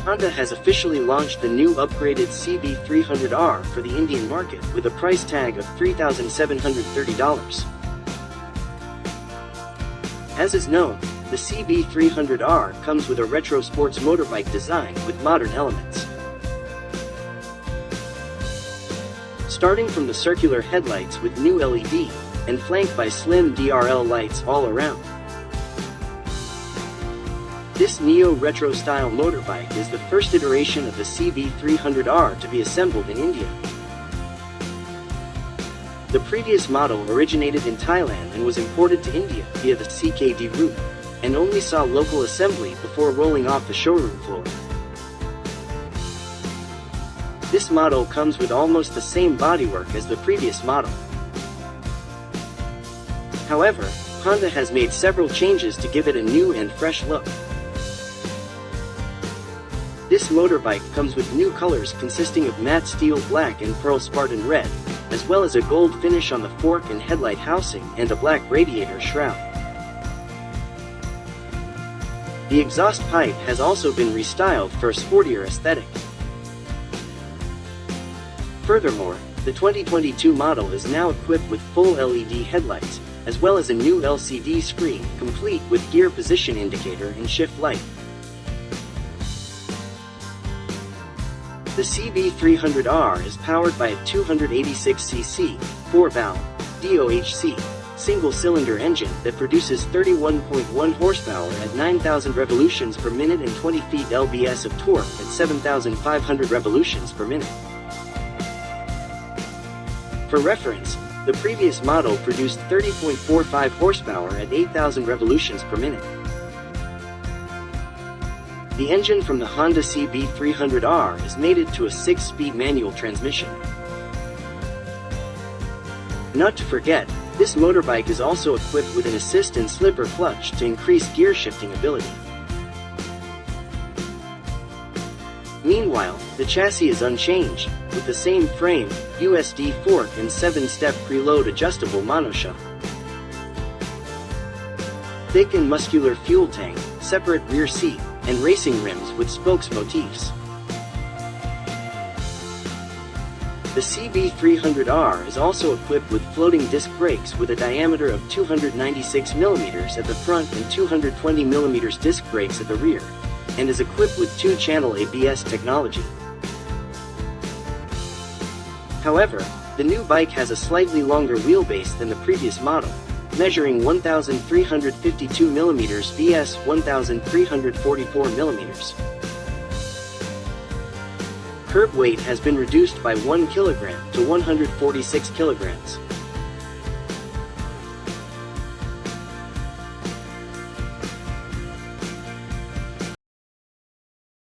Honda has officially launched the new upgraded CB300R for the Indian market with a price tag of $3,730. As is known, the CB300R comes with a retro sports motorbike design with modern elements. Starting from the circular headlights with new LED, and flanked by slim DRL lights all around. This neo-retro style motorbike is the first iteration of the CB300R to be assembled in India. The previous model originated in Thailand and was imported to India via the CKD route, and only saw local assembly before rolling off the showroom floor. This model comes with almost the same bodywork as the previous model. However, Honda has made several changes to give it a new and fresh look. This motorbike comes with new colors consisting of matte steel black and pearl Spartan red, as well as a gold finish on the fork and headlight housing and a black radiator shroud. The exhaust pipe has also been restyled for a sportier aesthetic. Furthermore, the 2022 model is now equipped with full LED headlights, as well as a new LCD screen, complete with gear position indicator and shift light. The CB300R is powered by a 286cc, 4-valve, DOHC, single-cylinder engine that produces 31.1 horsepower at 9,000 revolutions per minute and 20 feet lbs of torque at 7,500 revolutions per minute. For reference, the previous model produced 30.45 horsepower at 8,000 revolutions per minute. The engine from the Honda CB300R is mated to a 6-speed manual transmission. Not to forget, this motorbike is also equipped with an assist and slipper clutch to increase gear shifting ability. Meanwhile, the chassis is unchanged, with the same frame, USD fork and 7-step preload adjustable monoshock. Thick and muscular fuel tank, separate rear seat, and racing rims with spokes motifs. The CB300R is also equipped with floating disc brakes with a diameter of 296 mm at the front and 220 mm disc brakes at the rear, and is equipped with 2-channel ABS technology. However, the new bike has a slightly longer wheelbase than the previous model, measuring 1,352 mm vs 1,344 mm. Curb weight has been reduced by 1 kg to 146 kg.